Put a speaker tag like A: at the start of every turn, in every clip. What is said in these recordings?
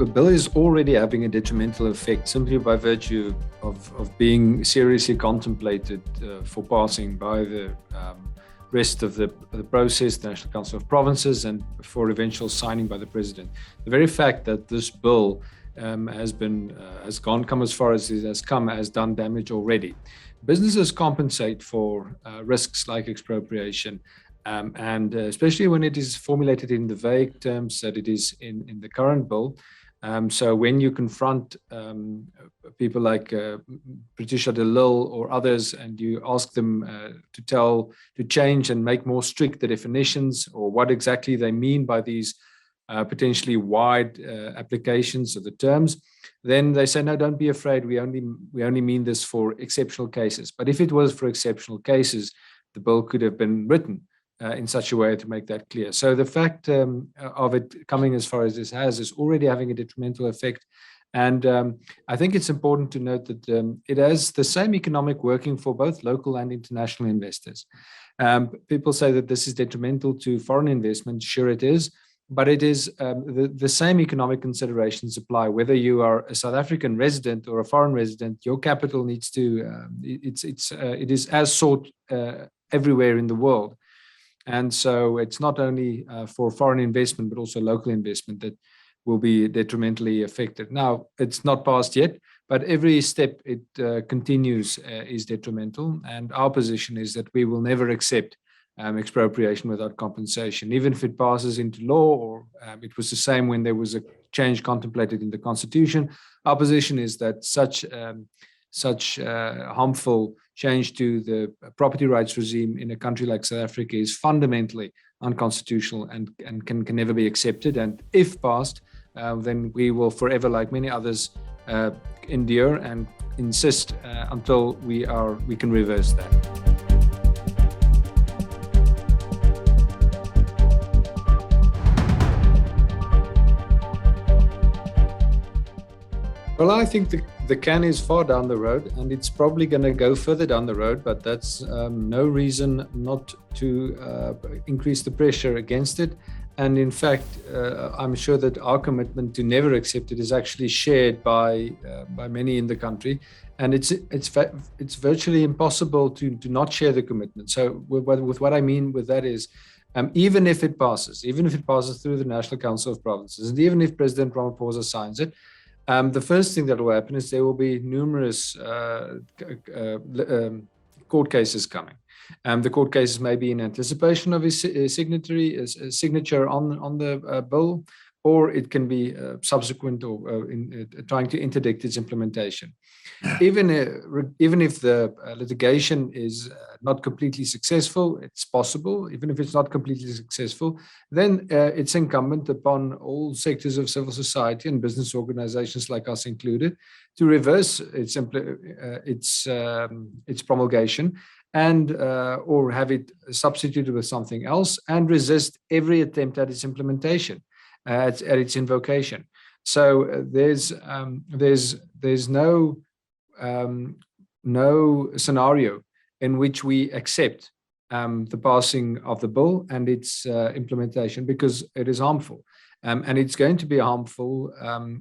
A: the bill is already having a detrimental effect simply by virtue of being seriously contemplated for passing by the rest of the process, the National Council of Provinces, and for eventual signing by the President. The very fact that this bill has come as far as it has come has done damage already. Businesses compensate for risks like expropriation, and especially when it is formulated in the vague terms that it is in the current bill. So when you confront people like Patricia de Lille or others, and you ask them to change and make more strict the definitions or what exactly they mean by these potentially wide applications of the terms, then they say, no, don't be afraid. We only mean this for exceptional cases. But if it was for exceptional cases, the bill could have been written in such a way to make that clear. So the fact of it coming as far as this has is already having a detrimental effect. And I think it's important to note that it has the same economic working for both local and international investors. People say that this is detrimental to foreign investment. Sure it is. But it is the same economic considerations apply. Whether you are a South African resident or a foreign resident, your capital needs to, it is as sought everywhere in the world. And so it's not only for foreign investment, but also local investment that will be detrimentally affected. Now, it's not passed yet, but every step it continues is detrimental. And our position is that we will never accept expropriation without compensation, even if it passes into law, or it was the same when there was a change contemplated in the Constitution. Our position is that such harmful change to the property rights regime in a country like South Africa is fundamentally unconstitutional and can never be accepted. And if passed, then we will forever, like many others, endure and insist until we can reverse that. Well, I think the can is far down the road, and it's probably going to go further down the road, but that's no reason not to increase the pressure against it. And in fact, I'm sure that our commitment to never accept it is actually shared by many in the country. And it's virtually impossible to not share the commitment. So with what I mean with that is, even if it passes through the National Council of Provinces, and even if President Ramaphosa signs it, the first thing that will happen is there will be numerous court cases coming. The court cases may be in anticipation of his signature on the bill, or it can be subsequent or trying to interdict its implementation. Even if the litigation is not completely successful, it's possible. Even if it's not completely successful, then it's incumbent upon all sectors of civil society and business organizations like us included to reverse its promulgation and or have it substituted with something else, and resist every attempt at its implementation, at its invocation. So there's no scenario in which we accept the passing of the bill and its implementation, because it is harmful. And it's going to be harmful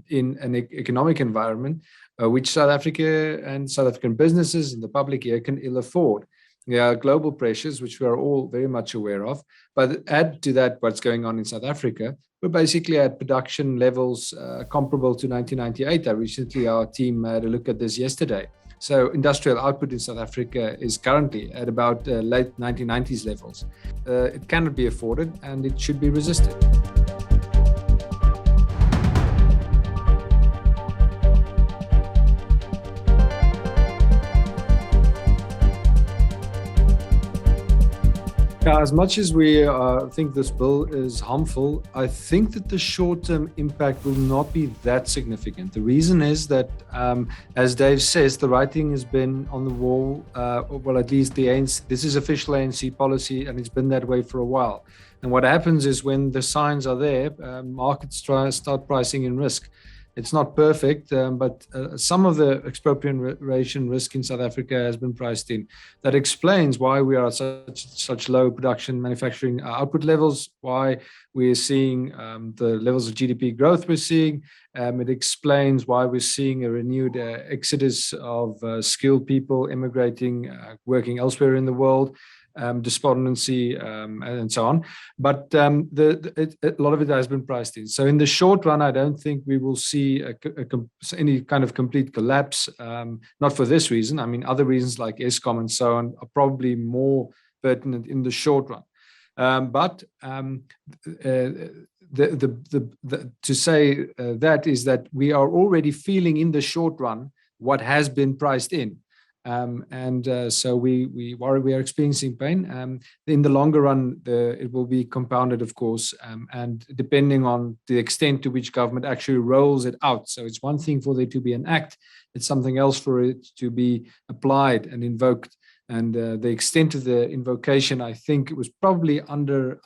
A: in an economic environment which South Africa and South African businesses and the public here can ill afford. There are global pressures, which we are all very much aware of. But add to that what's going on in South Africa, we're basically at production levels comparable to 1998. Recently, our team had a look at this yesterday. So industrial output in South Africa is currently at about late 1990s levels. It cannot be afforded, and it should be resisted. As much as we think this bill is harmful, I think that the short-term impact will not be that significant. The reason is that, as Dave says, the writing has been on the wall, well, at least the ANC, this is official ANC policy, and it's been that way for a while. And what happens is when the signs are there, markets start pricing in risk. It's not perfect, but some of the expropriation risk in South Africa has been priced in. That explains why we are at such low production manufacturing output levels, why we're seeing the levels of GDP growth we're seeing. It explains why we're seeing a renewed exodus of skilled people immigrating, working elsewhere in the world. Despondency, and so on. But a lot of it has been priced in. So in the short run, I don't think we will see any kind of complete collapse, not for this reason. I mean, other reasons like Eskom and so on are probably more pertinent in the short run. To say that is that we are already feeling in the short run what has been priced in. So while we are experiencing pain, in the longer run, it will be compounded, of course, and depending on the extent to which government actually rolls it out. So it's one thing for there to be an act, it's something else for it to be applied and invoked. And the extent of the invocation, I think, it was probably under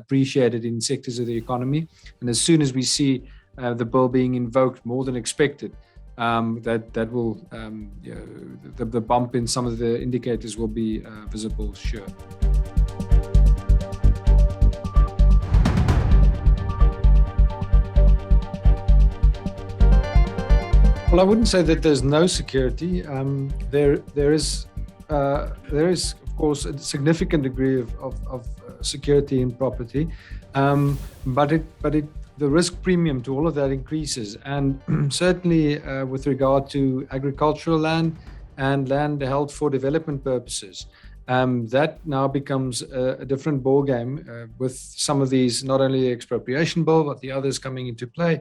A: appreciated in sectors of the economy. And as soon as we see the bill being invoked more than expected, that will the bump in some of the indicators will be visible, sure. Well, I wouldn't say that there's no security. There is, of course, a significant degree of security in property, but the risk premium to all of that increases. And certainly with regard to agricultural land and land held for development purposes, that now becomes a different ballgame with some of these, not only the expropriation bill, but the others coming into play.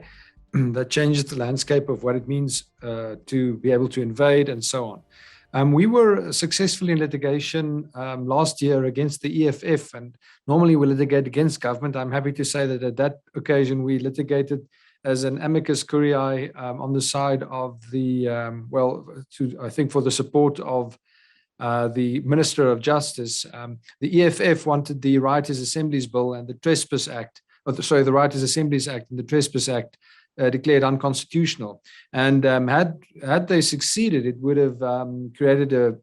A: That changes the landscape of what it means to be able to invade and so on. We were successful in litigation last year against the EFF, and normally we litigate against government. I'm happy to say that at that occasion we litigated as an amicus curiae on the side of the, I think for the support of the Minister of Justice. The EFF wanted the Writers' Assemblies Bill and the Trespass Act, the Writers' Assemblies Act and the Trespass Act declared unconstitutional. And had they succeeded, it would have created a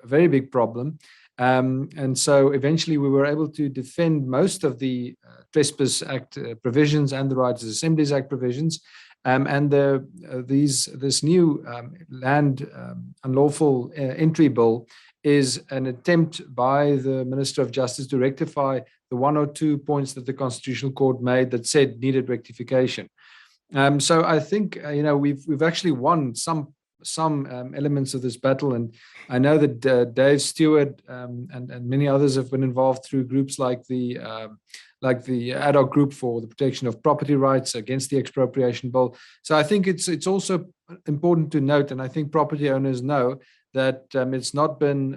A: very big problem. And so eventually we were able to defend most of the Trespass Act provisions and the Writers' Assemblies Act provisions. And this new land unlawful entry bill is an attempt by the Minister of Justice to rectify the one or two points that the Constitutional Court made that said needed rectification. So I think we've actually won some elements of this battle, and I know that Dave Stewart and many others have been involved through groups like the ad hoc group for the protection of property rights against the expropriation bill. So I think it's also important to note, and I think property owners know that it's not been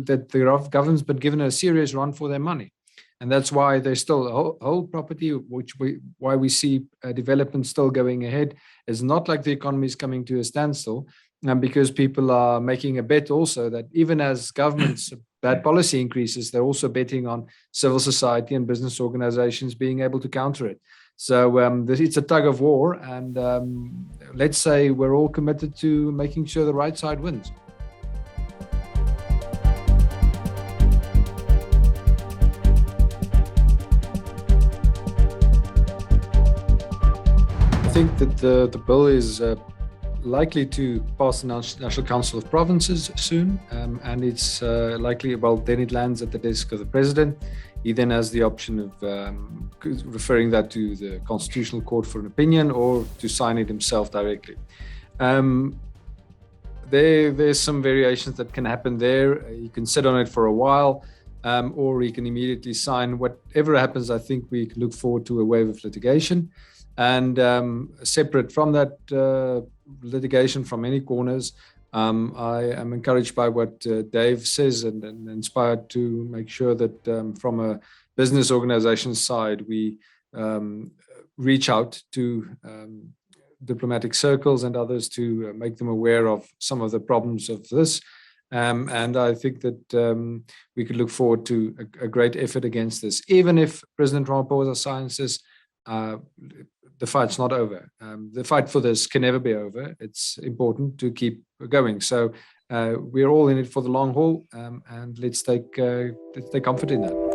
A: that the government's been given a serious run for their money. And that's why they still hold property, why we see development still going ahead. It's not like the economy is coming to a standstill, because people are making a bet also that even as government's bad policy increases, they're also betting on civil society and business organizations being able to counter it. So it's a tug of war, and let's say we're all committed to making sure the right side wins. I think that the bill is likely to pass the National Council of Provinces soon, and it's likely, then it lands at the desk of the president. He then has the option of referring that to the Constitutional Court for an opinion, or to sign it himself directly. There's some variations that can happen there. You can sit on it for a while, or he can immediately sign. Whatever happens, I think we can look forward to a wave of litigation. And separate from that litigation from any corners, I am encouraged by what Dave says and inspired to make sure that from a business organization side, we reach out to diplomatic circles and others to make them aware of some of the problems of this. And I think that we could look forward to a great effort against this, even if President Ramaphosa signs this. the fight's not over. The fight for this can never be over. It's important to keep going. So we're all in it for the long haul, and let's take comfort in that.